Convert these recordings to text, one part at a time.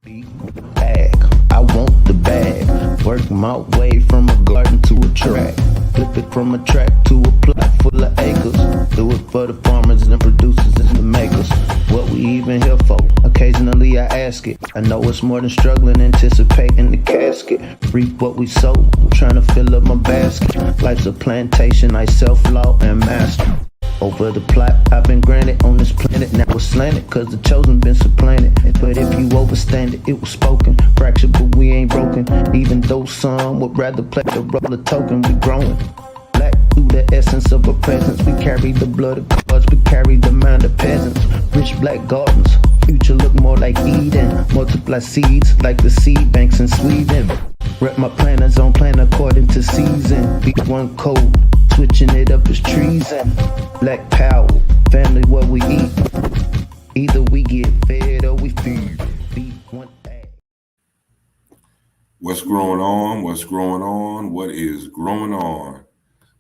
Bag, I want the bag. Work my way from a garden to a track. Flip it from a track to a plot full of acres. Do it for the farmers and the producers and the makers. What we even here for? Occasionally I ask it. I know it's more than struggling, anticipating the casket. Reap what we sow, I'm trying to fill up my basket. Life's a plantation, I self-law and master. Over the plot I've been granted on this planet. Now it's slanted, cause the chosen been supplanted. But if you overstand it, it was spoken. Fractured, but we ain't broken. Even though some would rather play the role of token, we growing. Black through the essence of a presence. We carry the blood of gods, we carry the mind of peasants. Rich black gardens, future look more like Eden. Multiply seeds like the seed banks in Sweden. Rep my planners on plan according to season. B1 code, switching it up is treason. Black power, family what we eat. Either we get fed or we feed. B1AG. What's growing on? What's growing on? What is growing on?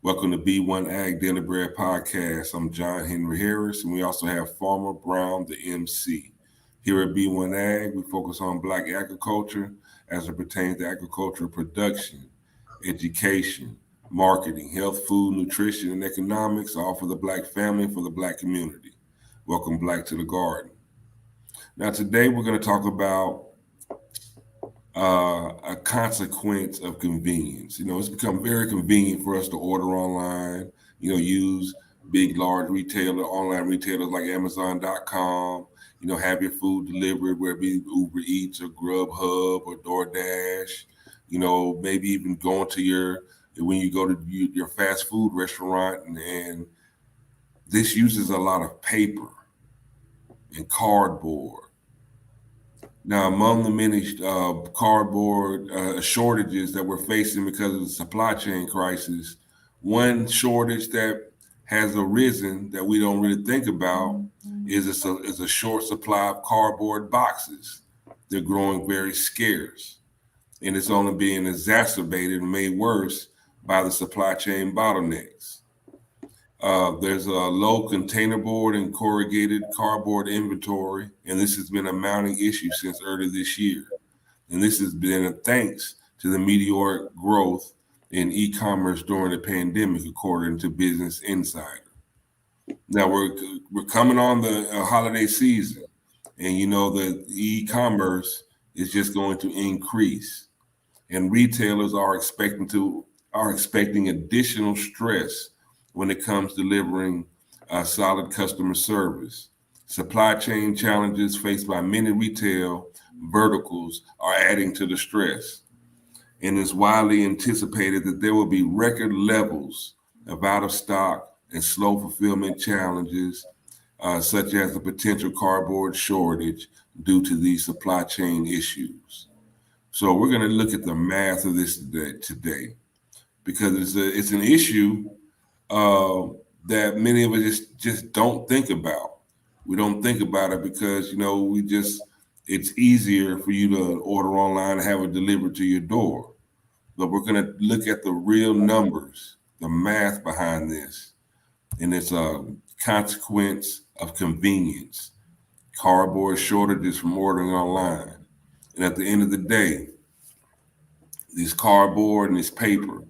Welcome to B1AG Daily Bread Podcast. I'm John Henry Harris, and we also have Farmer Brown, the MC. Here at B1AG, we focus on Black agriculture as it pertains to agricultural production, education, marketing, health, food, nutrition, and economics, all for the Black family and for the Black community. Welcome Black to the garden. Now today we're going to talk about a consequence of convenience. It's become very convenient for us to order online, use big, large online retailers like Amazon.com, have your food delivered, whether it be Uber Eats or Grubhub or DoorDash, maybe even when you go to your fast food restaurant, and this uses a lot of paper and cardboard. Now, among the many cardboard shortages that we're facing because of the supply chain crisis, one shortage that has arisen that we don't really think about is a short supply of cardboard boxes. They're growing very scarce, and it's only being exacerbated and made worse by the supply chain bottlenecks. There's a low containerboard and corrugated cardboard inventory, and this has been a mounting issue since early this year. And this has been thanks to the meteoric growth in e-commerce during the pandemic, according to Business Insider. Now we're coming on the holiday season, and that e-commerce is just going to increase, and retailers are expecting additional stress when it comes to delivering solid customer service. Supply chain challenges faced by many retail verticals are adding to the stress. And it's widely anticipated that there will be record levels of out of stock and slow fulfillment challenges, such as the potential cardboard shortage due to these supply chain issues. So we're going to look at the math of this today, because it's an issue that many of us just don't think about. We don't think about it because, it's easier for you to order online and have it delivered to your door. But we're going to look at the real numbers, the math behind this, and it's a consequence of convenience, cardboard shortages from ordering online. And at the end of the day, this cardboard and this paper,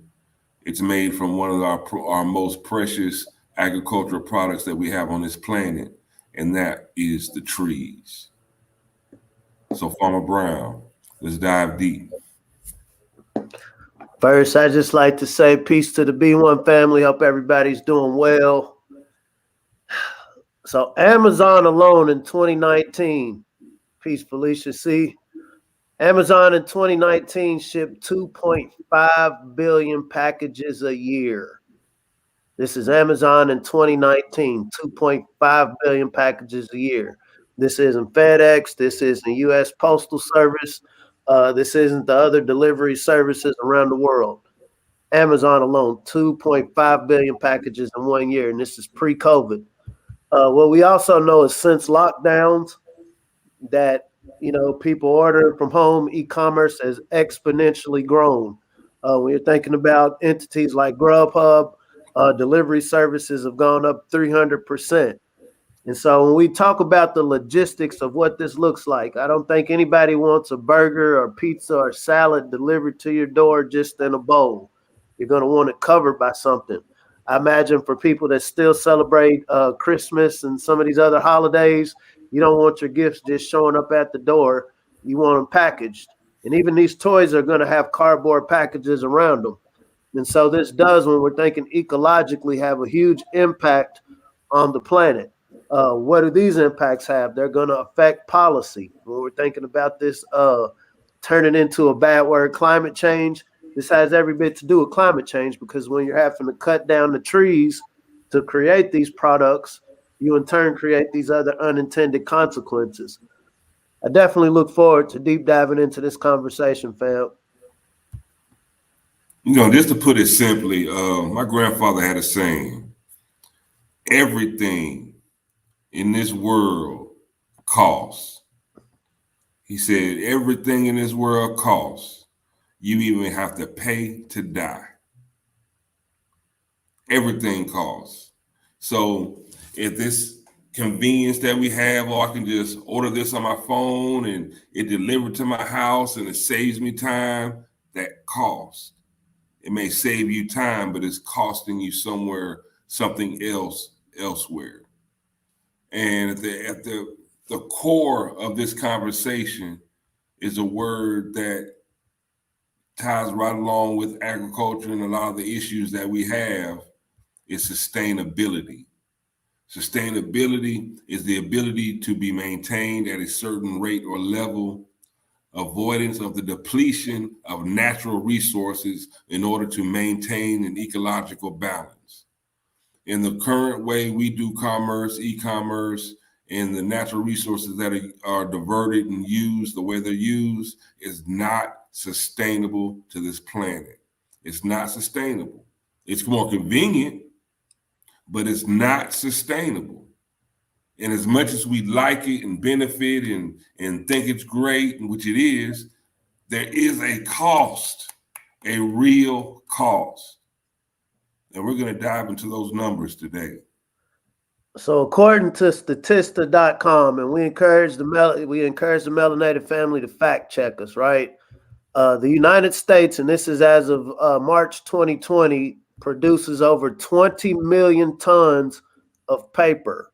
it's made from one of our most precious agricultural products that we have on this planet, and that is the trees. So, Farmer Brown, let's dive deep. First, I just like to say peace to the B1 family. Hope everybody's doing well. So, Amazon alone in 2019, peace, Felicia C. Amazon in 2019 shipped 2.5 billion packages a year. This is Amazon in 2019, 2.5 billion packages a year. This isn't FedEx. This isn't U.S. Postal Service. This isn't the other delivery services around the world. Amazon alone, 2.5 billion packages in 1 year, and this is pre-COVID. What we also know is since lockdowns that people ordering from home, e-commerce has exponentially grown. When you're thinking about entities like Grubhub, delivery services have gone up 300%. And so when we talk about the logistics of what this looks like, I don't think anybody wants a burger or pizza or salad delivered to your door just in a bowl. You're going to want it covered by something. I imagine for people that still celebrate Christmas and some of these other holidays, you don't want your gifts just showing up at the door. You want them packaged. And even these toys are going to have cardboard packages around them. And so this does, when we're thinking ecologically, have a huge impact on the planet. What do these impacts have? They're going to affect policy. When we're thinking about this turning into a bad word, climate change, this has every bit to do with climate change, because when you're having to cut down the trees to create these products, you in turn create these other unintended consequences. I definitely look forward to deep diving into this conversation, fam. Just to put it simply, my grandfather had a saying: everything in this world costs. He said, everything in this world costs. You even have to pay to die. Everything costs. So if this convenience that we have, or I can just order this on my phone and it delivered to my house and it saves me time, that costs. It may save you time, but it's costing you something else elsewhere. And at the core of this conversation is a word that ties right along with agriculture and a lot of the issues that we have, is sustainability. Sustainability is the ability to be maintained at a certain rate or level, avoidance of the depletion of natural resources in order to maintain an ecological balance. In the current way we do commerce, e-commerce, and the natural resources that are diverted and used the way they're used is not sustainable to this planet. It's not sustainable. It's more convenient, but it's not sustainable. And as much as we like it and benefit and think it's great, which it is, there is a cost, a real cost. And we're going to dive into those numbers today. So according to Statista.com, and we encourage the melanated family to fact check us, right? The United States, and this is as of March 2020, produces over 20 million tons of paper.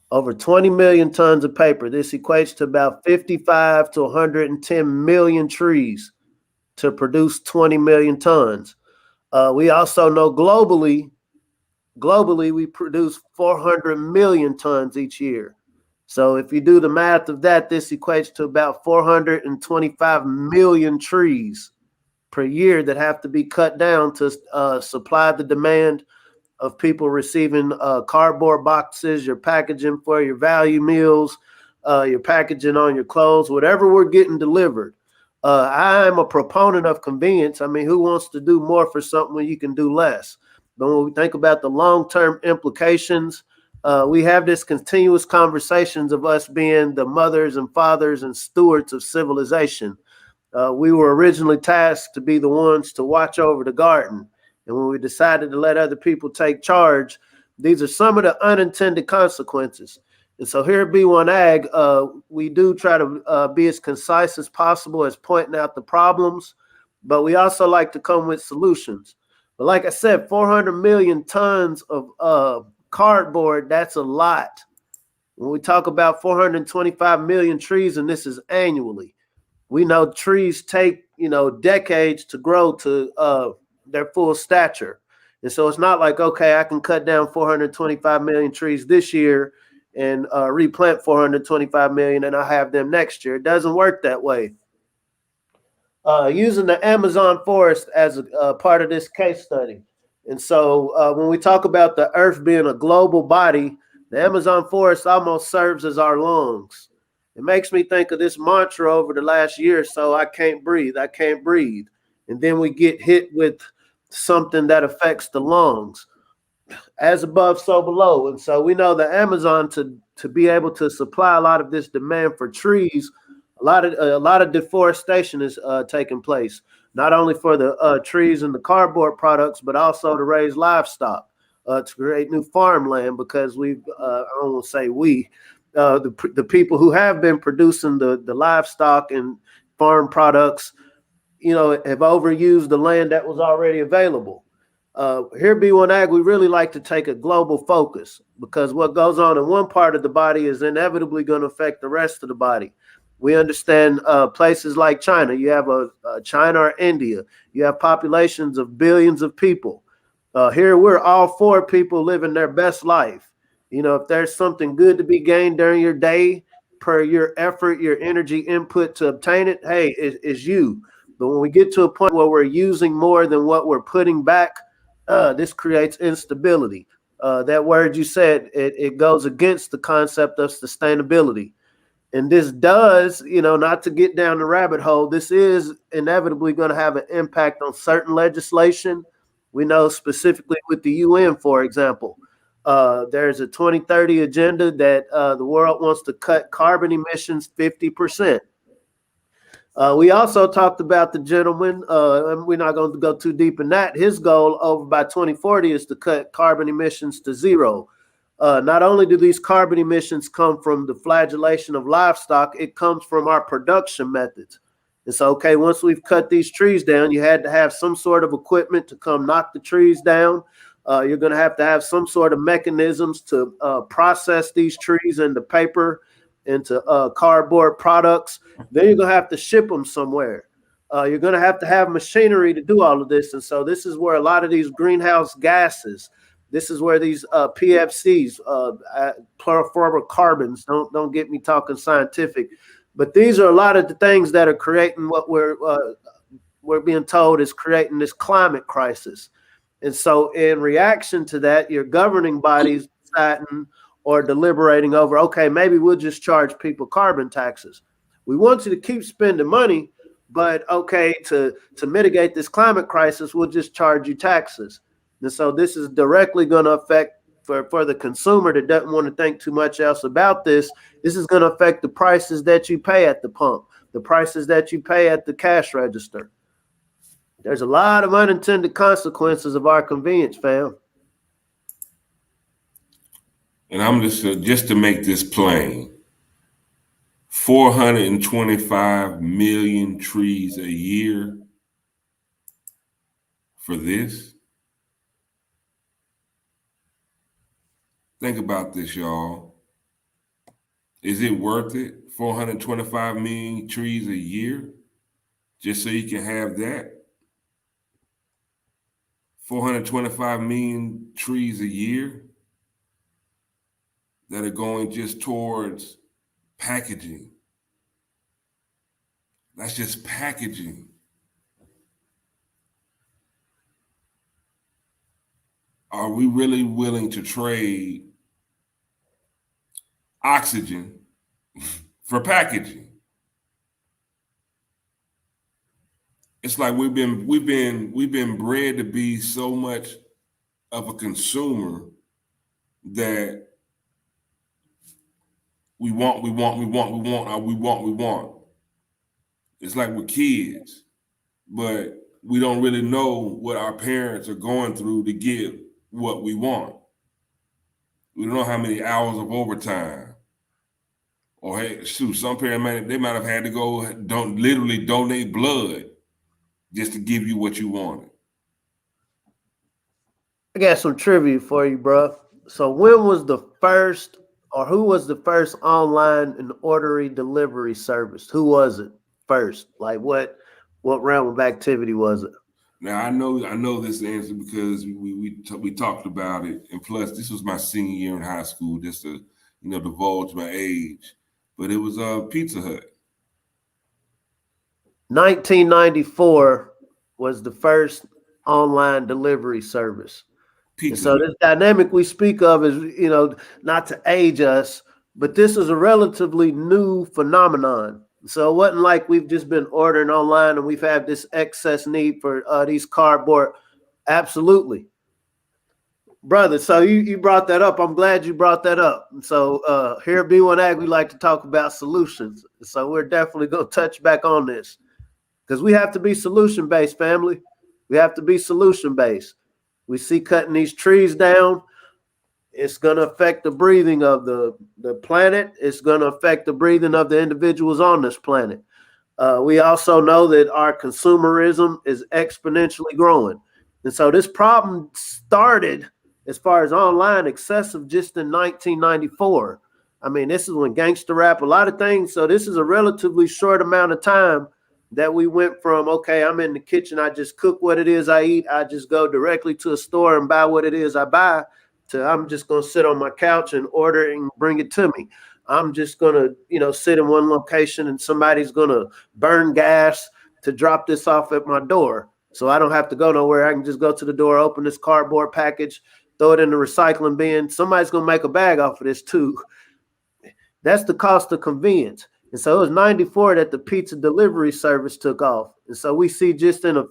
Over 20 million tons of paper. This equates to about 55 to 110 million trees to produce 20 million tons. We also know globally we produce 400 million tons each year. So if you do the math of that, this equates to about 425 million trees per year that have to be cut down to supply the demand of people receiving cardboard boxes, your packaging for your value meals, your packaging on your clothes, whatever we're getting delivered. I'm a proponent of convenience. I mean, who wants to do more for something when you can do less? But when we think about the long-term implications, we have this continuous conversations of us being the mothers and fathers and stewards of civilization. We were originally tasked to be the ones to watch over the garden. And when we decided to let other people take charge, these are some of the unintended consequences. And so here at B1AG, we do try to be as concise as possible as pointing out the problems, but we also like to come with solutions. But like I said, 400 million tons of cardboard, that's a lot. When we talk about 425 million trees, and this is annually, we know trees take, decades to grow to their full stature. And so it's not like, okay, I can cut down 425 million trees this year and replant 425 million and I'll have them next year. It doesn't work that way. Using the Amazon forest as a part of this case study. And so when we talk about the earth being a global body, the Amazon forest almost serves as our lungs. It makes me think of this mantra over the last year or so: I can't breathe, I can't breathe. And then we get hit with something that affects the lungs. As above, so below. And so we know the Amazon, to be able to supply a lot of this demand for trees, a lot of deforestation is taking place, not only for the trees and the cardboard products, but also to raise livestock. to create new farmland, because we've I don't want to say we, the people who have been producing the livestock and farm products, have overused the land that was already available. Here at B1AG, we really like to take a global focus, because what goes on in one part of the body is inevitably going to affect the rest of the body. We understand places like China. You have China or India. You have populations of billions of people. Here, we're all for people living their best life. If there's something good to be gained during your day per your effort, your energy input to obtain it, hey, it's you. But when we get to a point where we're using more than what we're putting back, this creates instability. That word you said, it goes against the concept of sustainability. And this does, not to get down the rabbit hole, this is inevitably going to have an impact on certain legislation. We know specifically with the UN, for example, there's a 2030 agenda that the world wants to cut carbon emissions 50%. We also talked about the gentleman, and we're not going to go too deep in that. His goal over by 2040 is to cut carbon emissions to zero. Not only do these carbon emissions come from the flagellation of livestock, it comes from our production methods. It's okay, once we've cut these trees down, you had to have some sort of equipment to come knock the trees down. You're going to have some sort of mechanisms to process these trees into paper, into cardboard products. Then you're going to have to ship them somewhere. You're going to have machinery to do all of this. And so this is where a lot of these greenhouse gases, this is where these PFCs, chlorofluorocarbons, don't get me talking scientific, but these are a lot of the things that are creating what we're being told is creating this climate crisis. And so in reaction to that, your governing bodies deciding or deliberating over, okay, maybe we'll just charge people carbon taxes. We want you to keep spending money, but okay, to mitigate this climate crisis, we'll just charge you taxes. And so this is directly going to affect, for the consumer that doesn't want to think too much else about this, this is going to affect the prices that you pay at the pump, the prices that you pay at the cash register. There's a lot of unintended consequences of our convenience, fam. And I'm just to make this plain, 425 million trees a year for this. Think about this, y'all. Is it worth it? 425 million trees a year just so you can have that? 425 million trees a year that are going just towards packaging. That's just packaging. Are we really willing to trade oxygen for packaging? It's like we've been bred to be so much of a consumer that we want. It's like we're kids, but we don't really know what our parents are going through to get what we want. We don't know how many hours of overtime. Or hey, shoot, some parents might have had to go literally donate blood just to give you what you wanted. I got some trivia for you, bro. So when was the first, or who was the first online and orderly delivery service? Who was it first? Like what realm of activity was it? Now I know this answer because we talked about it, and plus this was my senior year in high school, just to divulge my age. But it was Pizza Hut. 1994 was the first online delivery service. And so this dynamic we speak of is, not to age us, but this is a relatively new phenomenon. So it wasn't like we've just been ordering online and we've had this excess need for these cardboard. Absolutely. Brother, so you brought that up. I'm glad you brought that up. So here at B1AG, we like to talk about solutions. So we're definitely going to touch back on this because we have to be solution-based, family. We have to be solution-based. We see cutting these trees down. It's going to affect the breathing of the planet. It's going to affect the breathing of the individuals on this planet. We also know that our consumerism is exponentially growing. And so this problem started, as far as online, excessive just in 1994. I mean, this is when gangster rap, a lot of things. So this is a relatively short amount of time that we went from, okay, I'm in the kitchen, I just cook what it is I eat, I just go directly to a store and buy what it is I buy, to I'm just going to sit on my couch and order and bring it to me. I'm just going to, sit in one location and somebody's going to burn gas to drop this off at my door. So I don't have to go nowhere. I can just go to the door, open this cardboard package, throw it in the recycling bin. Somebody's going to make a bag off of this too. That's the cost of convenience. And so it was 94 that the pizza delivery service took off. And so we see just in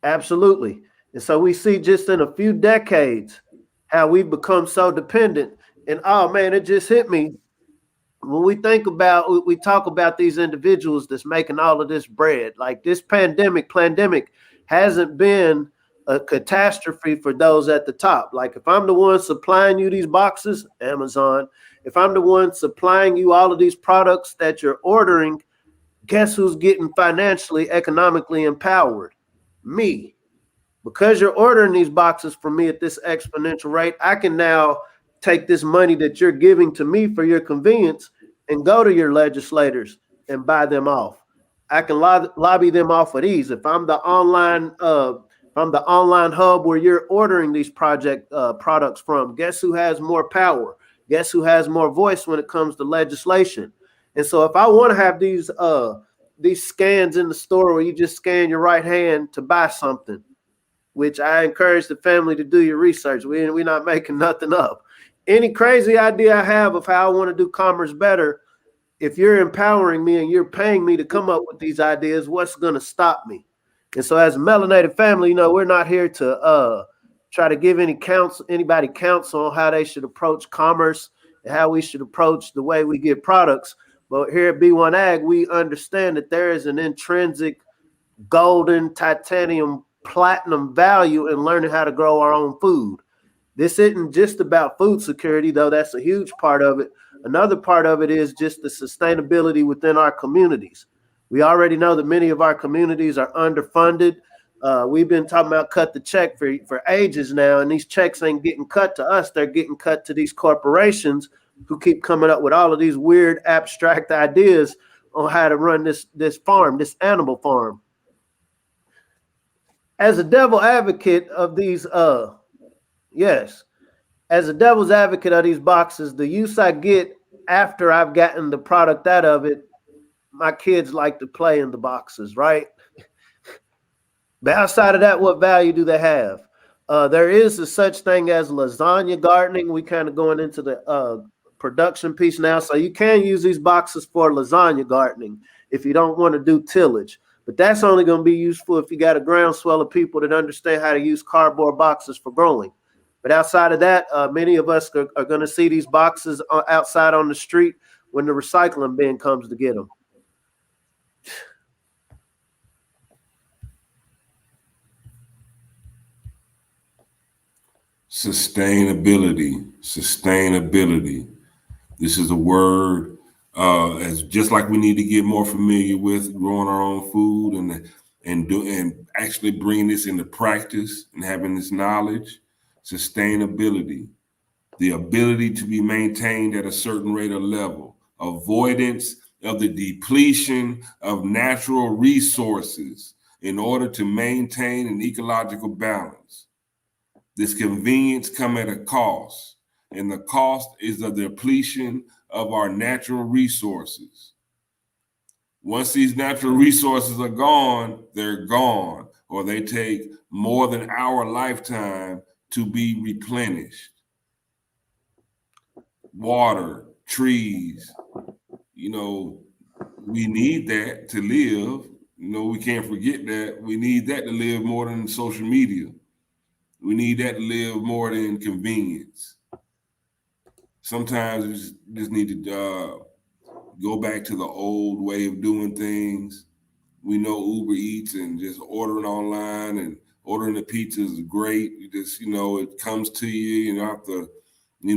absolutely. And so we see just in a few decades how we've become so dependent. And oh man, it just hit me. When we talk about these individuals that's making all of this bread, like this pandemic hasn't been a catastrophe for those at the top. Like if I'm the one supplying you these boxes, Amazon, if I'm the one supplying you all of these products that you're ordering, guess who's getting financially, economically empowered? Me. Because you're ordering these boxes from me at this exponential rate, I can now take this money that you're giving to me for your convenience and go to your legislators and buy them off. I can lobby them off of these. If I'm the online hub where you're ordering these products from, guess who has more power? Guess who has more voice when it comes to legislation? And so if I want to have these scans in the store where you just scan your right hand to buy something, which I encourage the family to do your research. We're not making nothing up. Any crazy idea I have of how I want to do commerce better, if you're empowering me and you're paying me to come up with these ideas, what's going to stop me? And so as a melanated family, we're not here to try to give anybody counsel on how they should approach commerce and how we should approach the way we get products. But here at B1AG, we understand that there is an intrinsic golden, titanium, platinum value in learning how to grow our own food. This isn't just about food security, though that's a huge part of it. Another part of it is just the sustainability within our communities. We already know that many of our communities are underfunded. We've been talking about cut the check for ages now, and these checks ain't getting cut to us. They're getting cut to these corporations who keep coming up with all of these weird abstract ideas on how to run this farm, this animal farm. As a devil advocate of these, as a devil's advocate of these boxes, the use I get after I've gotten the product out of it, my kids like to play in the boxes, right? But outside of that, what value do they have? There is a such thing as lasagna gardening. We kind of going into the production piece now. So you can use these boxes for lasagna gardening if you don't want to do tillage. But that's only going to be useful if you got a groundswell of people that understand how to use cardboard boxes for growing. But outside of that, many of us are going to see these boxes outside on the street when the recycling bin comes to get them. Sustainability. This is a word as just like we need to get more familiar with growing our own food and actually bringing this into practice and having this knowledge. Sustainability, the ability to be maintained at a certain rate or level, avoidance of the depletion of natural resources in order to maintain an ecological balance. This convenience comes at a cost, and the cost is the depletion of our natural resources. Once these natural resources are gone, they're gone, or they take more than our lifetime to be replenished. Water, trees, we need that to live. We can't forget that. We need that to live more than social media. We need that to live more than convenience. Sometimes we just need to go back to the old way of doing things. We know Uber Eats and just ordering online Ordering the pizza is great. You just, it comes to you. You don't have to, you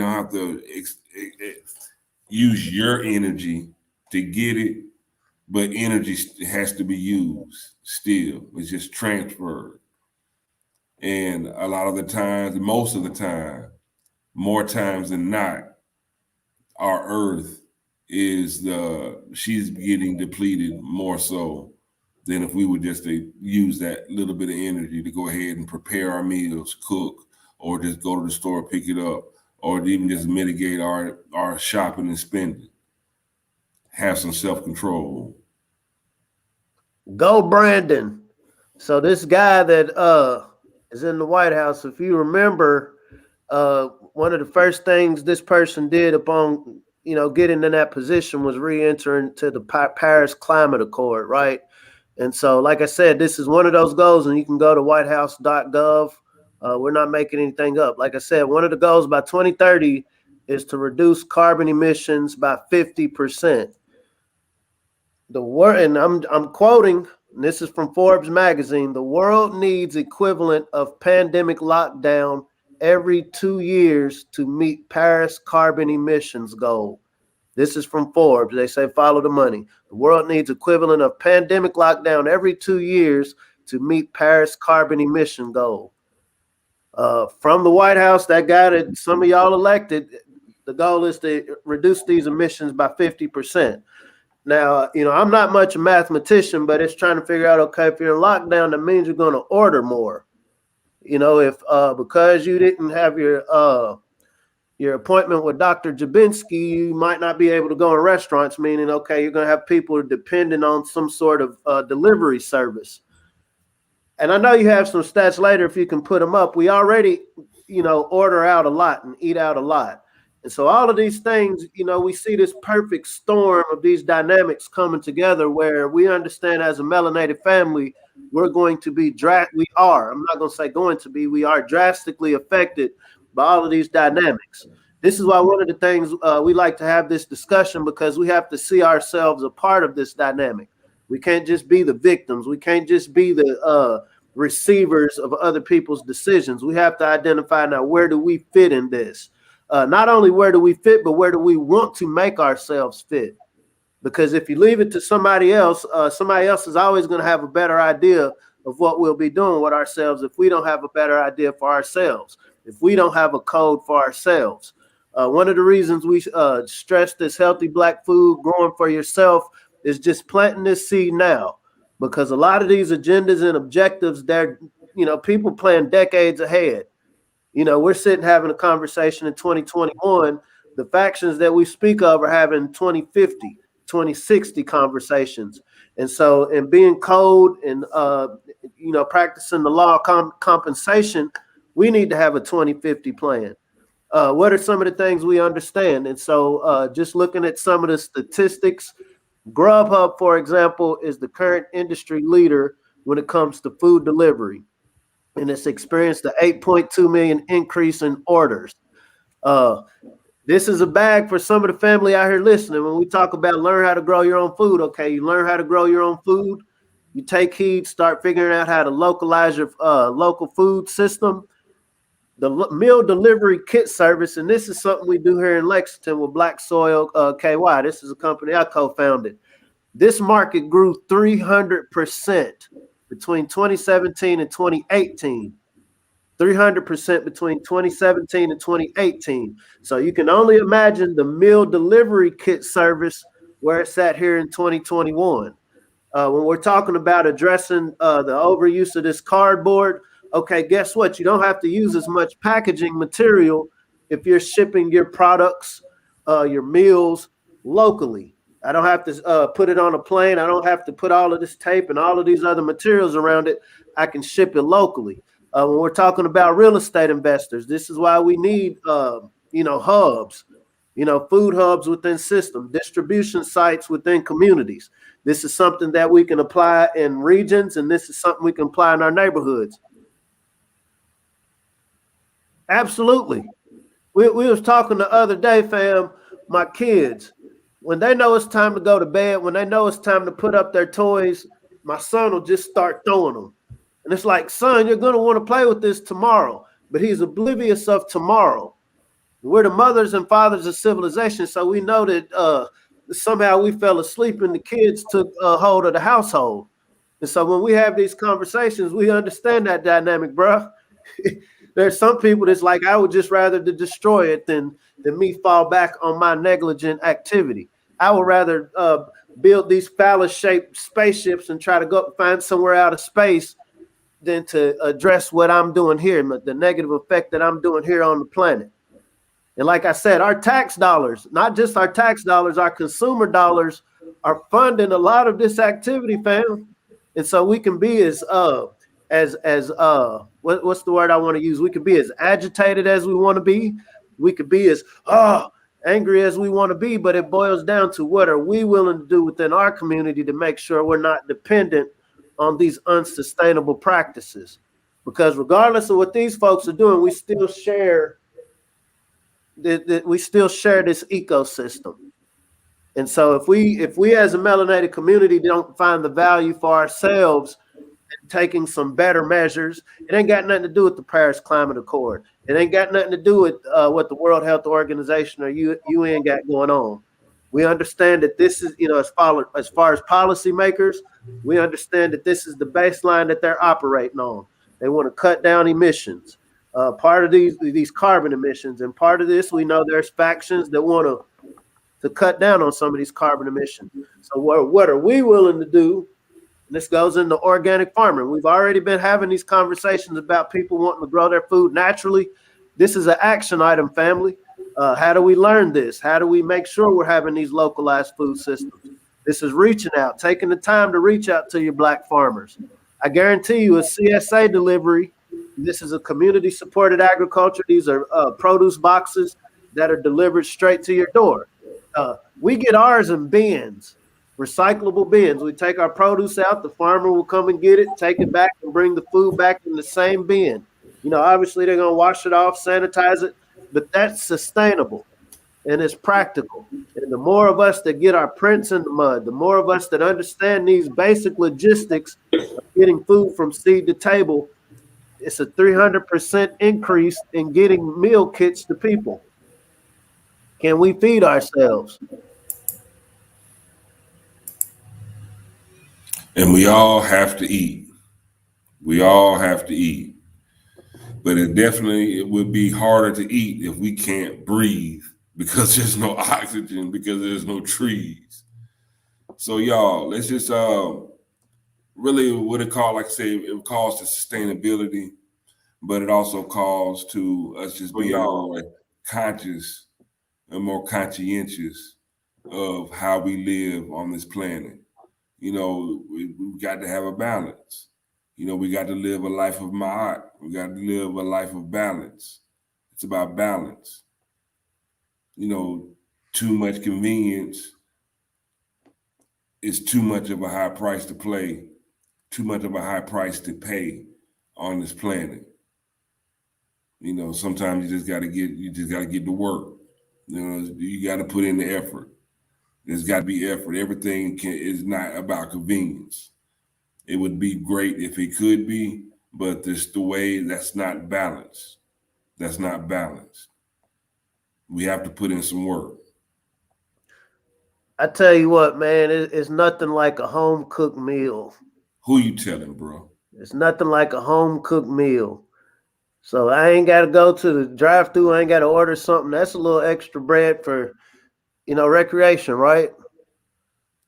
don't have to use your energy to get it, but energy has to be used still. It's just transferred. And a lot of the times, most of the time, more times than not, our earth she's getting depleted more so than if we would just use that little bit of energy to go ahead and prepare our meals, cook, or just go to the store, pick it up, or even just mitigate our shopping and spending. Have some self-control. Go Brandon. So this guy that is in the White House, if you remember, one of the first things this person did upon getting in that position was re-entering to the Paris Climate Accord, right? And so, like I said, this is one of those goals, and you can go to whitehouse.gov. We're not making anything up. Like I said, one of the goals by 2030 is to reduce carbon emissions by 50%. And I'm quoting, and this is from Forbes magazine, the world needs equivalent of pandemic lockdown every 2 years to meet Paris carbon emissions goal. This is from Forbes. They say follow the money. The world needs equivalent of pandemic lockdown every 2 years to meet Paris carbon emission goal. From the White House, that guy that some of y'all elected, the goal is to reduce these emissions by 50%. Now, I'm not much a mathematician, but it's trying to figure out, okay, if you're in lockdown, that means you're going to order more. If because you didn't have your appointment with Dr. Jabinski, you might not be able to go in restaurants, meaning, okay, you're going to have people dependent on some sort of delivery service. And I know you have some stats later if you can put them up. We already, order out a lot and eat out a lot. And so all of these things, we see this perfect storm of these dynamics coming together where we understand as a melanated family, we're going to be we are drastically affected by all of these dynamics. This is why one of the things we like to have this discussion, because we have to see ourselves a part of this dynamic. We can't just be the victims. We can't just be the receivers of other people's decisions. We have to identify now, where do we fit in this? Not only where do we fit, but where do we want to make ourselves fit? Because if you leave it to somebody else is always going to have a better idea of what we'll be doing with ourselves if we don't have a better idea for ourselves, if we don't have a code for ourselves. One of the reasons we stress this healthy Black food, growing for yourself, is just planting this seed now. Because a lot of these agendas and objectives, they're, people plan decades ahead. We're sitting having a conversation in 2021. The factions that we speak of are having 2050, 2060 conversations. And so, in being code and, practicing the law of compensation, we need to have a 2050 plan. What are some of the things we understand? And so just looking at some of the statistics, Grubhub, for example, is the current industry leader when it comes to food delivery. And it's experienced an 8.2 million increase in orders. This is a bag for some of the family out here listening. When we talk about learn how to grow your own food, okay, you learn how to grow your own food. You take heed, start figuring out how to localize your local food system. The meal delivery kit service, and this is something we do here in Lexington with Black Soil KY. This is a company I co-founded. This market grew 300% between 2017 and 2018. 300% between 2017 and 2018. So you can only imagine the meal delivery kit service where it's at here in 2021. When we're talking about addressing the overuse of this cardboard, okay, guess what? You don't have to use as much packaging material if you're shipping your products, your meals locally. I don't have to put it on a plane. I don't have to put all of this tape and all of these other materials around it. I can ship it locally. When we're talking about real estate investors, this is why we need, hubs, food hubs within systems, distribution sites within communities. This is something that we can apply in regions, and this is something we can apply in our neighborhoods. Absolutely. We was talking the other day, fam, my kids, when they know it's time to go to bed, when they know it's time to put up their toys, my son will just start throwing them. And it's like, son, you're going to want to play with this tomorrow. But he's oblivious of tomorrow. We're the mothers and fathers of civilization, so we know that somehow we fell asleep and the kids took hold of the household. And so when we have these conversations, we understand that dynamic, bro. There's some people that's like, I would just rather to destroy it than me fall back on my negligent activity. I would rather build these phallus-shaped spaceships and try to go find somewhere out of space than to address what I'm doing here, the negative effect that I'm doing here on the planet. And like I said, our tax dollars, not just our tax dollars, our consumer dollars are funding a lot of this activity, fam. And so we can be as what's the word I want to use? We could be as agitated as we want to be. We could be as angry as we want to be, but it boils down to what are we willing to do within our community to make sure we're not dependent on these unsustainable practices. Because regardless of what these folks are doing, we still share this ecosystem. And so if we as a melanated community don't find the value for ourselves in taking some better measures, it ain't got nothing to do with the Paris Climate Accord. It ain't got nothing to do with what the World Health Organization or UN got going on. We understand that this is, as far as policymakers, we understand that this is the baseline that they're operating on. They want to cut down emissions. Part of these carbon emissions, and part of this, we know there's factions that want to cut down on some of these carbon emissions. So what are we willing to do? And this goes into organic farming. We've already been having these conversations about people wanting to grow their food naturally. This is an action item, family. How do we learn this? How do we make sure we're having these localized food systems? This is reaching out, taking the time to reach out to your Black farmers. I guarantee you a CSA delivery. This is a community-supported agriculture. These are produce boxes that are delivered straight to your door. We get ours in bins, recyclable bins. We take our produce out, the farmer will come and get it, take it back, and bring the food back in the same bin. Obviously they're gonna wash it off, sanitize it, but that's sustainable and it's practical. And the more of us that get our prints in the mud, the more of us that understand these basic logistics of getting food from seed to table, it's a 300% increase in getting meal kits to people. Can we feed ourselves? And we all have to eat. We all have to eat. But it would be harder to eat if we can't breathe because there's no oxygen, because there's no trees. So y'all, let's just really what it called, like I say, it calls to sustainability, but it also calls to us just be all conscious and more conscientious of how we live on this planet. We've got to have a balance. We got to live a life of ma'at. We got to live a life of balance. It's about balance. Too much convenience is too much of a high price to pay on this planet. Sometimes you just got to get to work. You got to put in the effort. There's got to be effort. Everything is not about convenience. It would be great if it could be, but that's not balanced. That's not balanced. We have to put in some work. I tell you what, man, it's nothing like a home cooked meal. Who you telling, bro? It's nothing like a home cooked meal. So I ain't got to go to the drive-thru. I ain't got to order something. That's a little extra bread for, recreation, right?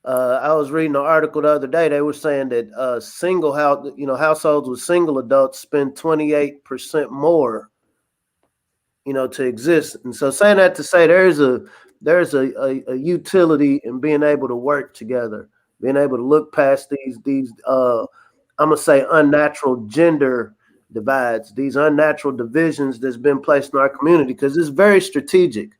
I was reading an article the other day. They were saying that households with single adults spend 28% more, to exist. And so saying that to say there's a utility in being able to work together, being able to look past these I'm gonna say unnatural gender divides, these unnatural divisions that's been placed in our community, because it's very strategic.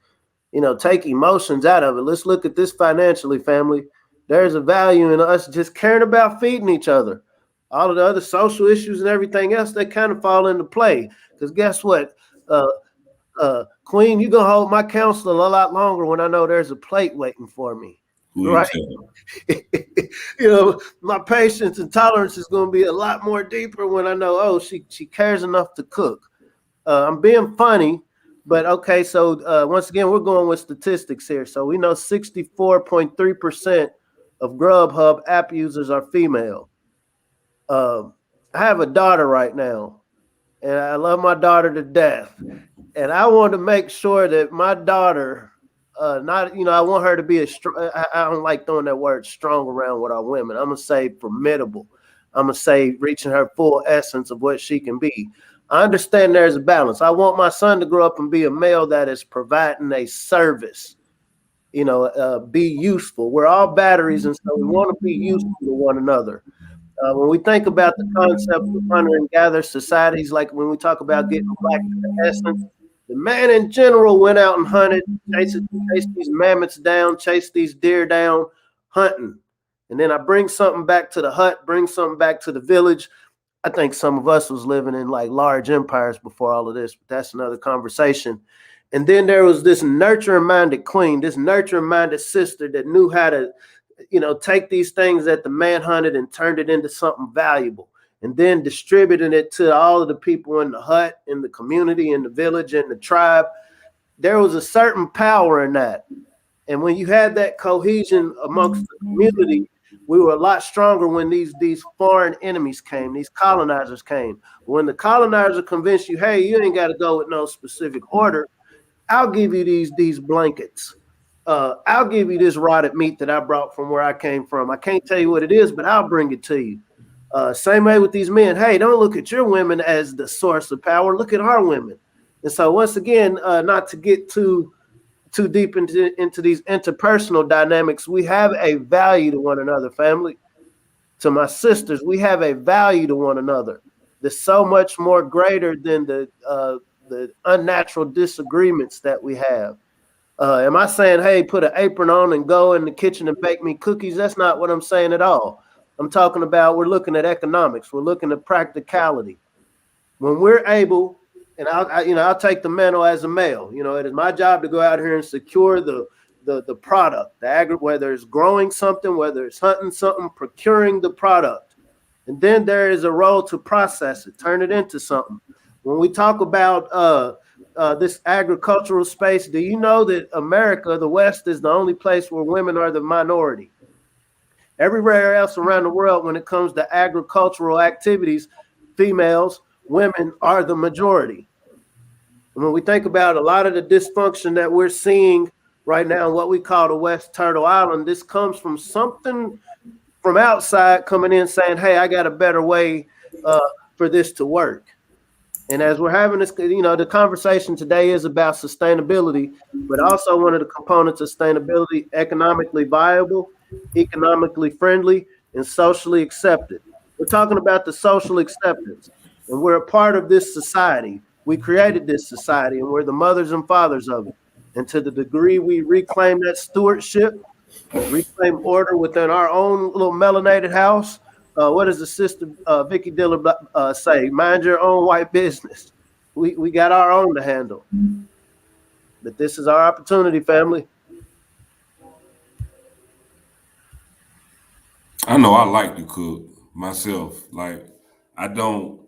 Take emotions out of it. Let's look at this financially, family. There's a value in us just caring about feeding each other. All of the other social issues and everything else, they kind of fall into play. Because guess what? Queen, you're going to hold my counsel a lot longer when I know there's a plate waiting for me. Who you right? tell? You know, my patience and tolerance is going to be a lot more deeper when I know, oh, she cares enough to cook. I'm being funny, but okay. So once again, we're going with statistics here. So we know 64.3% of Grubhub app users are female. I have a daughter right now, and I love my daughter to death. And I want to make sure that my daughter, not, I want her to be I don't like throwing that word strong around with our women. I'm gonna say formidable. I'm gonna say reaching her full essence of what she can be. I understand there's a balance. I want my son to grow up and be a male that is providing a service. Be useful. We're all batteries, and so we want to be useful to one another. When we think about the concept of hunter and gatherer societies, like when we talk about getting back to the essence, the man in general went out and hunted, chased these mammoths down, chased these deer down, hunting. And then I bring something back to the hut, bring something back to the village. I think some of us was living in like large empires before all of this, but that's another conversation. And then there was this nurturing-minded queen, this nurturing-minded sister that knew how to take these things that the man hunted and turned it into something valuable, and then distributing it to all of the people in the hut, in the community, in the village, in the tribe. There was a certain power in that. And when you had that cohesion amongst the community, we were a lot stronger when these foreign enemies came, these colonizers came. When the colonizer convinced you, hey, you ain't got to go with no specific order, I'll give you these blankets. I'll give you this rotted meat that I brought from where I came from. I can't tell you what it is, but I'll bring it to you. Same way with these men. Hey, don't look at your women as the source of power. Look at our women. And so once again, not to get too deep into these interpersonal dynamics, we have a value to one another, family. To my sisters, we have a value to one another that's so much more greater than the unnatural disagreements that we have. Am I saying, hey, put an apron on and go in the kitchen and bake me cookies? That's not what I'm saying at all. I'm talking about we're looking at economics. We're looking at practicality. When we're able, and I'll take the mantle as a male. It is my job to go out here and secure the product, whether it's growing something, whether it's hunting something, procuring the product. And then there is a role to process it, turn it into something. When we talk about this agricultural space, do you know that America, the West, is the only place where women are the minority? Everywhere else around the world, when it comes to agricultural activities, women are the majority. And when we think about a lot of the dysfunction that we're seeing right now in what we call the West Turtle Island, this comes from something from outside coming in saying, hey, I got a better way for this to work. And as we're having this, the conversation today is about sustainability, but also one of the components of sustainability, economically viable, economically friendly, and socially accepted. We're talking about the social acceptance, and we're a part of this society. We created this society, and we're the mothers and fathers of it. And to the degree we reclaim that stewardship, reclaim order within our own little melanated house, what does the sister Vicky Diller say? Mind your own white business. We got our own to handle. But this is our opportunity, family. I know I like to cook myself. Like, I don't,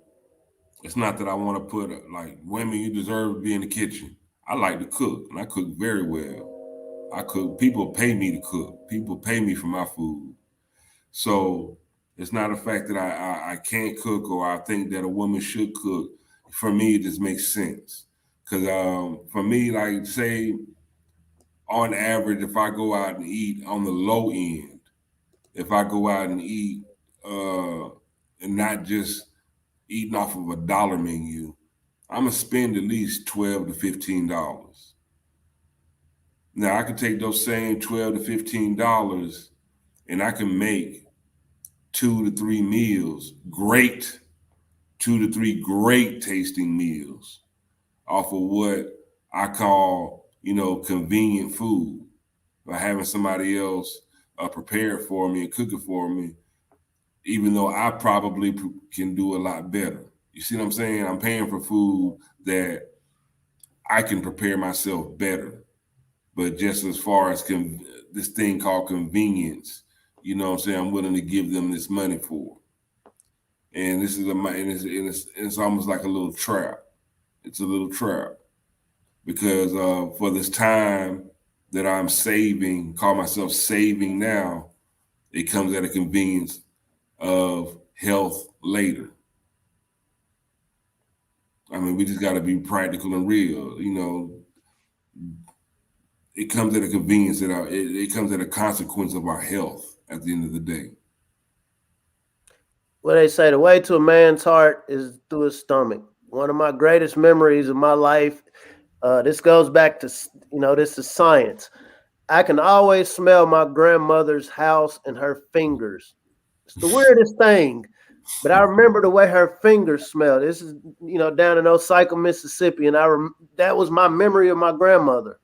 it's not that I want to put like women, you deserve to be in the kitchen. I like to cook, and I cook very well. I cook, people pay me to cook. People pay me for my food. So it's not a fact that I can't cook or I think that a woman should cook. For me, it just makes sense. Because for me, like, say, on average, if I go out and eat on the low end, if I go out and eat and not just eating off of a dollar menu, I'm gonna spend at least $12 to $15. Now I can take those same $12 to $15 and I can make 2 to 3 meals, 2 to 3 great tasting meals off of what I call, convenient food. By having somebody else prepare it for me and cook it for me, even though I probably can do a lot better. You see what I'm saying? I'm paying for food that I can prepare myself better. But just as far as this thing called convenience, you know what I'm saying, I'm willing to give them this money for. And this is it's almost like a little trap. It's a little trap because for this time that I'm saving, call myself saving now, it comes at a convenience of health later. I mean, we just got to be practical and real. You know, it comes at a convenience that it comes at a consequence of our health at the end of the day. Well, they say the way to a man's heart is through his stomach. One of my greatest memories of my life, this goes back to, this is science. I can always smell my grandmother's house and her fingers. It's the weirdest thing, but I remember the way her fingers smelled. This is, down in Osyka, Mississippi, and that was my memory of my grandmother.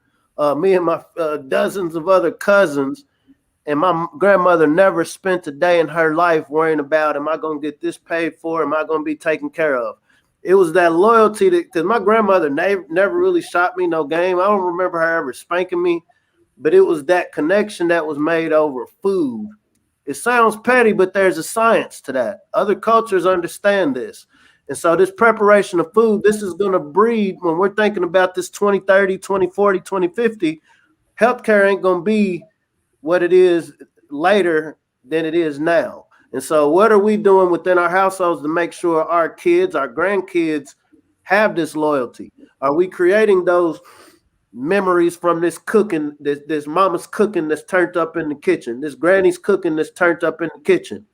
Me and my dozens of other cousins, and my grandmother never spent a day in her life worrying about, am I going to get this paid for? Am I going to be taken care of? It was that loyalty because my grandmother never really shot me no game. I don't remember her ever spanking me, but it was that connection that was made over food. It sounds petty, but there's a science to that. Other cultures understand this. And so this preparation of food, this is going to breed, when we're thinking about this 2030, 2040, 2050, healthcare ain't going to be what it is later than it is now. And so what are we doing within our households to make sure our kids, our grandkids have this loyalty? Are we creating those memories from this cooking, this mama's cooking that's turned up in the kitchen, this granny's cooking that's turned up in the kitchen?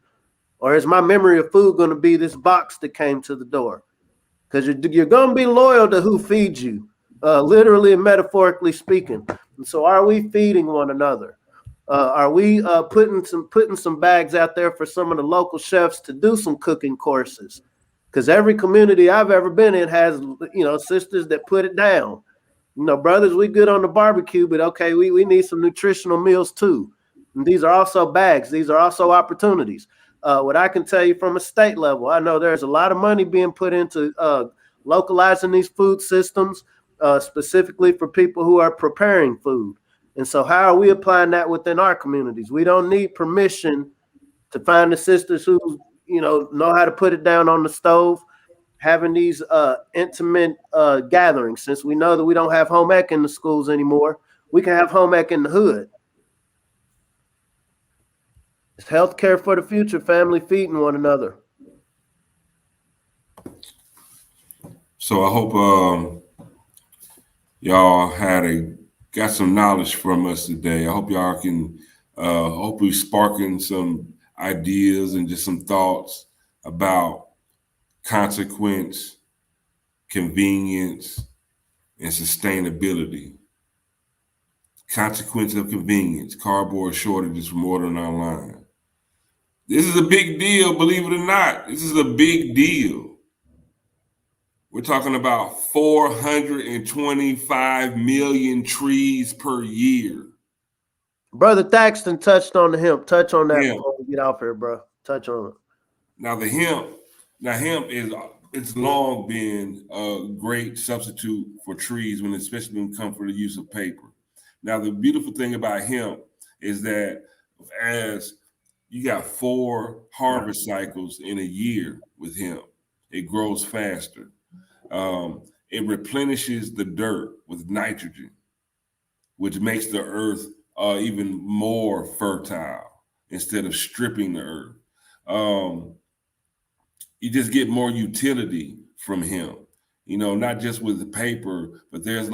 Or is my memory of food going to be this box that came to the door? Because you're going to be loyal to who feeds you, literally and metaphorically speaking. And so are we feeding one another? Are we putting some bags out there for some of the local chefs to do some cooking courses? Because every community I've ever been in has, sisters that put it down. Brothers, we good on the barbecue, but okay, we need some nutritional meals too. And these are also bags. These are also opportunities. What I can tell you from a state level, I know there's a lot of money being put into localizing these food systems, specifically for people who are preparing food. And so how are we applying that within our communities? We don't need permission to find the sisters who, know how to put it down on the stove, having these intimate gatherings. Since we know that we don't have home ec in the schools anymore, we can have home ec in the hood. It's healthcare for the future, family feeding one another. So I hope y'all got some knowledge from us today. I hope y'all can hopefully sparking some ideas and just some thoughts about consequence, convenience, and sustainability. Consequence of convenience, cardboard shortages from ordering online. This is a big deal, believe it or not. This is a big deal. We're talking about 425 million trees per year. Brother Thaxton touched on the hemp. Touch on that before we get off here, bro. Touch on it. Now the hemp it's long been a great substitute for trees, especially when it comes for the use of paper. Now the beautiful thing about hemp is that as you got 4 harvest cycles in a year with hemp, it grows faster. It replenishes the dirt with nitrogen, which makes the earth even more fertile instead of stripping the earth. You just get more utility from hemp, not just with the paper, but there's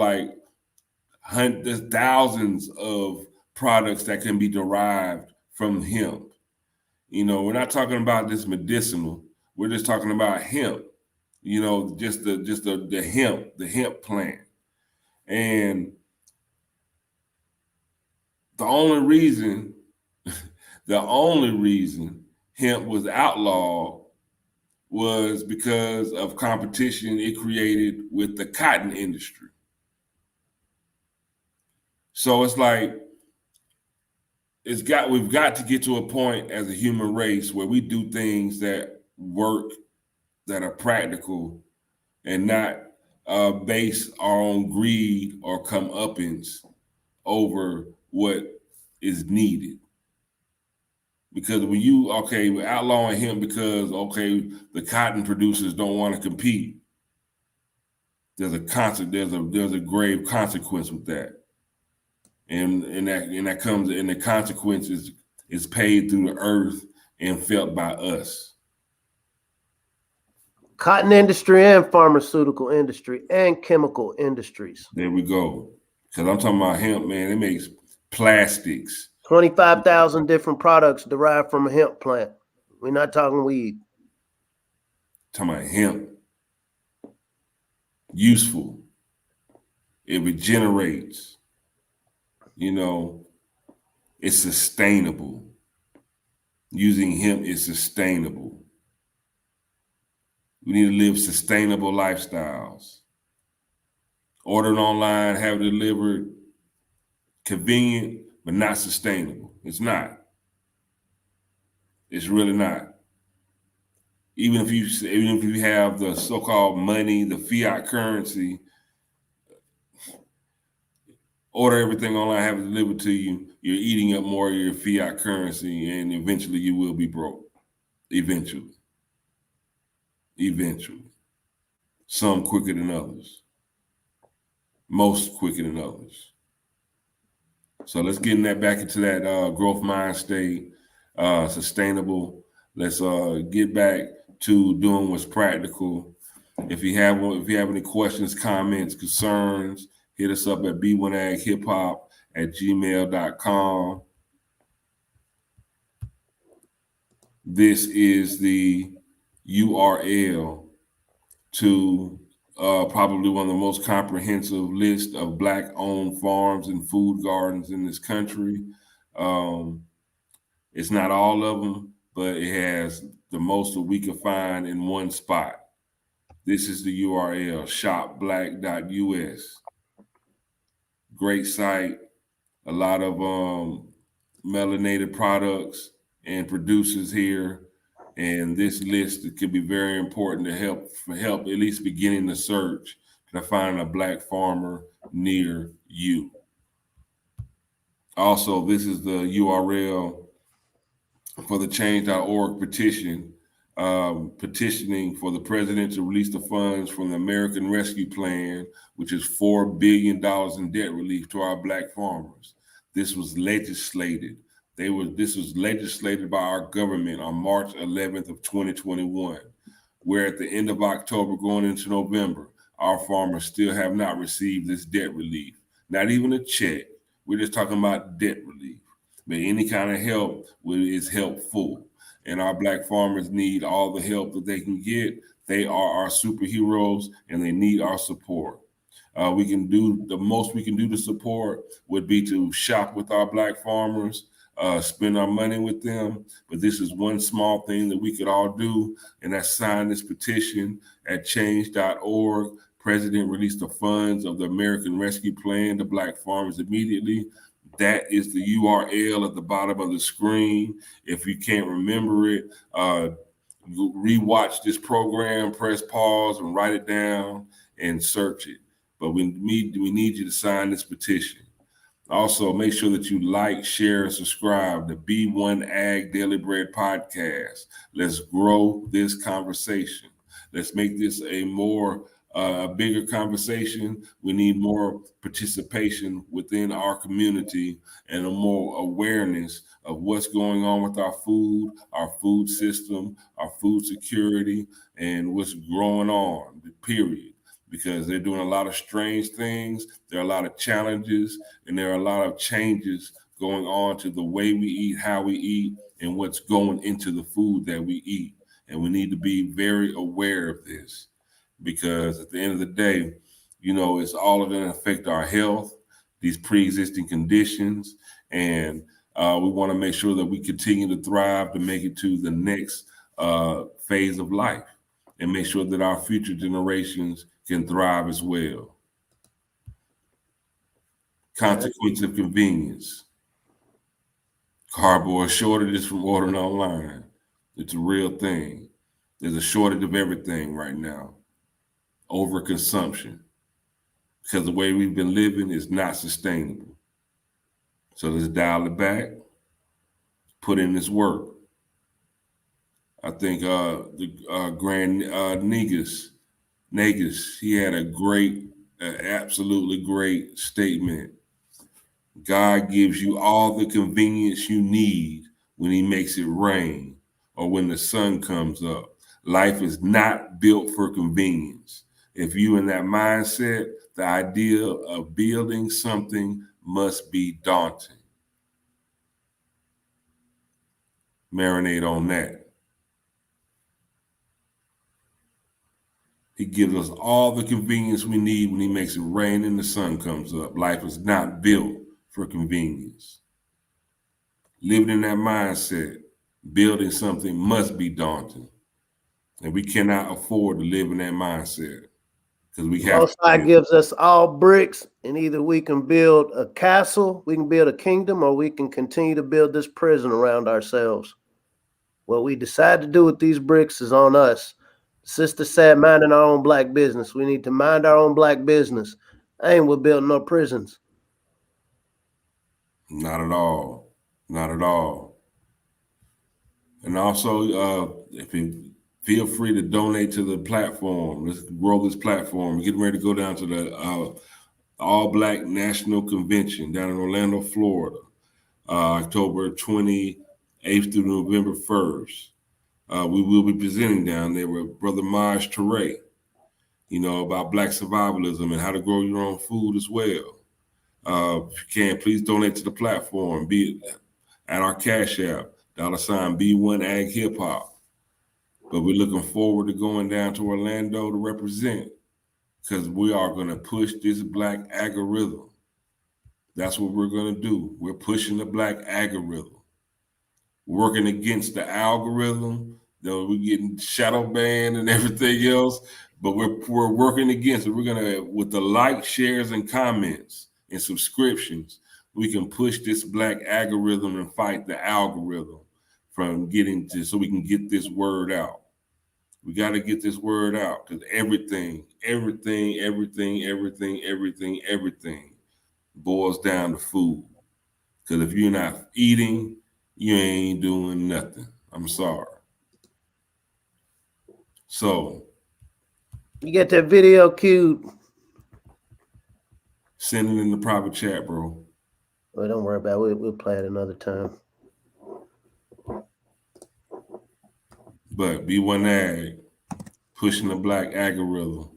thousands of products that can be derived from hemp. We're not talking about this medicinal. We're just talking about hemp. Just the hemp plant. And the only reason hemp was outlawed was because of competition it created with the cotton industry. So it's like we've got to get to a point as a human race where we do things that work, that are practical, and not base our own greed or comeuppance over what is needed. Because when you, we're outlawing hemp because, the cotton producers don't want to compete. There's a grave consequence with that. And that comes, and the consequence is paid through the earth and felt by us. Cotton industry and pharmaceutical industry and chemical industries. There we go. Because I'm talking about hemp, man. It makes plastics. 25,000 different products derived from a hemp plant. We're not talking weed. Talking about hemp. Useful. It regenerates. It's sustainable. Using hemp is sustainable. We need to live sustainable lifestyles. Ordering online, have it delivered, convenient, but not sustainable. It's not. It's really not. Even if you have the so-called money, the fiat currency, order everything online, have it delivered to you, you're eating up more of your fiat currency, and eventually you will be broke. Eventually. Some quicker than others. Most quicker than others. So let's get back into that growth mind state, sustainable. Let's get back to doing what's practical. If you have any questions, comments, concerns, hit us up at B1AG@gmail.com. This is the URL to probably one of the most comprehensive list of Black-owned farms and food gardens in this country. It's not all of them, but it has the most that we can find in one spot. This is the URL, shopblack.us. Great site, a lot of melanated products and producers here. And this list could be very important to help at least beginning the search to find a Black farmer near you. Also, this is the URL for the change.org petition, petitioning for the president to release the funds from the American Rescue Plan, which is $4 billion in debt relief to our Black farmers. This was legislated. This was legislated by our government on March 11th of 2021. We're at the end of October going into November. Our farmers still have not received this debt relief. Not even a check. We're just talking about debt relief. But any kind of help is helpful. And our Black farmers need all the help that they can get. They are our superheroes and they need our support. The most we can do to support would be to shop with our Black farmers, spend our money with them. But this is one small thing that we could all do, and that's sign this petition at change.org. President released the funds of the American Rescue Plan to Black farmers immediately. That is the URL at the bottom of the screen. If you can't remember it, rewatch this program, press pause and write it down and search it. But we need you to sign this petition. Also, make sure that you like, share, and subscribe to B1AG Daily Bread Podcast. Let's grow this conversation. Let's make this a bigger conversation. We need more participation within our community and a more awareness of what's going on with our food system, our food security, and what's going on, period. Because they're doing a lot of strange things. There are a lot of challenges, and there are a lot of changes going on to the way we eat, how we eat, and what's going into the food that we eat. And we need to be very aware of this, because at the end of the day, it's all going to affect our health, these pre-existing conditions, and we want to make sure that we continue to thrive to make it to the next phase of life and make sure that our future generations can thrive as well. Consequence of convenience. Cardboard shortages from ordering online. It's a real thing. There's a shortage of everything right now. Overconsumption. Because the way we've been living is not sustainable. So let's dial it back, put in this work. I think the Grand Negus, he had a great, absolutely great statement. God gives you all the convenience you need when he makes it rain or when the sun comes up. Life is not built for convenience. If you're in that mindset, the idea of building something must be daunting. Marinate on that. He gives us all the convenience we need when he makes it rain and the sun comes up. Life is not built for convenience. Living in that mindset, building something must be daunting. And we cannot afford to live in that mindset. Because we have Most High gives us all bricks, and either we can build a castle, we can build a kingdom, or we can continue to build this prison around ourselves. What we decide to do with these bricks is on us. Sister said, minding our own black business. We need to mind our own black business. I ain't with building no prisons. Not at all. Not at all. And also, if you feel free to donate to the platform. Let's grow this platform. We're getting ready to go down to the All Black National Convention down in Orlando, Florida, October 28th through November 1st. We will be presenting down there with Brother Maj Toure, about Black survivalism and how to grow your own food as well. If you can, please donate to the platform, be it at our Cash App, $ B1AG Hip Hop. But we're looking forward to going down to Orlando to represent, because we are going to push this Black algorithm. That's what we're going to do. We're pushing the Black algorithm, working against the algorithm. We're getting shadow banned and everything else, but we're working against it. We're going to, with the likes, shares, and comments and subscriptions, we can push this Black algorithm and fight the algorithm from getting to, so we can get this word out. We got to get this word out, because everything boils down to food. Because if you're not eating, you ain't doing nothing. I'm sorry. So, You get that video queued. Send it in the private chat, bro. Well, don't worry about it. We'll play it another time. But B1AG, pushing the Black algorithm.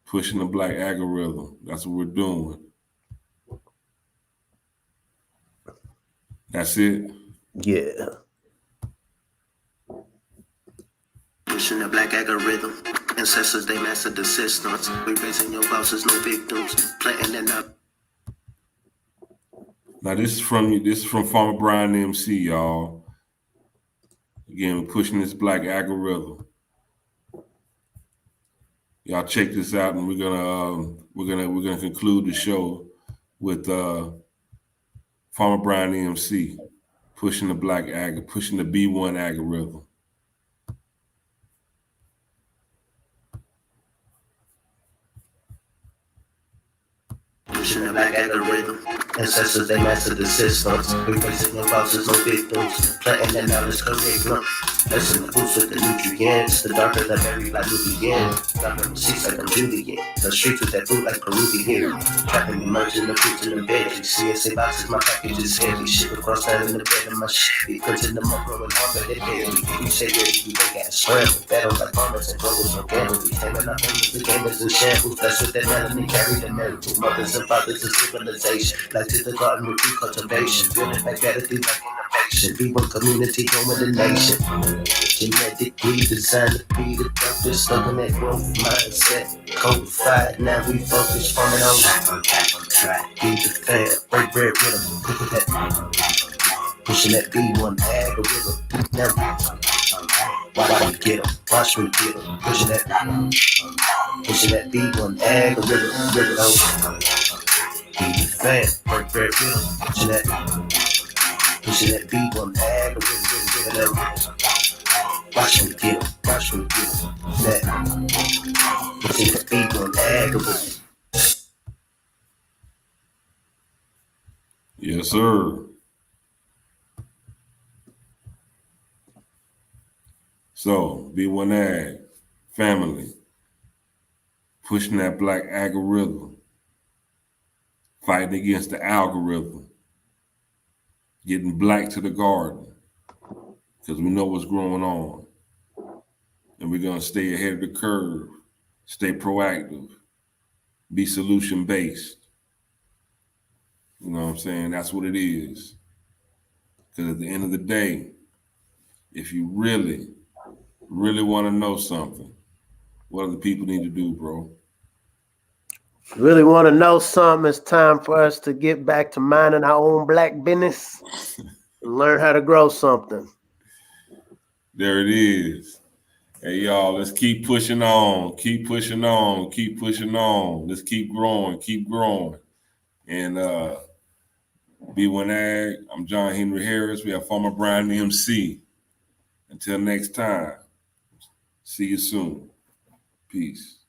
Pushing the Black algorithm. That's what we're doing. That's it? Yeah. Pushing the Black algorithm. Ancestors, they mastered the systems. We raising your bosses, no victims. Planting and up. Now this is from Farmer Brian MC, y'all. Again, we're pushing this Black algorithm. Y'all check this out, and we're gonna conclude the show with Farmer Brian MC, pushing the pushing the B1 algorithm. Pushing the Black algorithm. Ancestors, they mastered the systems. We raising your bosses, no victims. Planting and knowledge curriculum. Listen, the boots with the nutrients. The darker the berry like Nubian. Dropping the seats like a Julian. The streets with that food like Peruvian. Trapping, emerging the fruits in the veggies. CSA boxes, my package is heavy. Ship across town in the bed of my Chevy. Printing them up, growing harder than daily. You say ready, you ain't got scramble. Battles like farmers and growers on gamble. We taming our homies, the gamers and shambles. That's what that melanin carry the miracle. Mothers and fathers of civilization. Like to the garden with true cultivation. Building back better through like innovation. B1 community growing the nation. Genetically designed to be the purpose. Looking at growth mindset. Codified, now we focus farming on track. Be the fan, break bread with them. Look at that. Pushing that B1 algorithm. Now, why we get them? Watch me get them. Pushing that B1 algorithm. Be the fan, break bread with them. Pushing that B1 algorithm. Watch me get them. Watch me get them. Pushing that B1 algorithm. Yes, sir. So, B1AG, family, pushing that black algorithm, fighting against the algorithm, getting black to the garden, because we know what's going on. And we're going to stay ahead of the curve, stay proactive, be solution-based. You know what I'm saying? That's what it is. Because at the end of the day, if you really want to know something, what do the people need to do, bro? Really want to know something? It's time for us to get back to minding our own black business and learn how to grow something. There it is. Hey, y'all, let's keep pushing on, keep pushing on, keep pushing on. Let's keep growing, keep growing. And B1AG, I'm John Henry Harris. We have former Brian MC. Until next time, see you soon. Peace.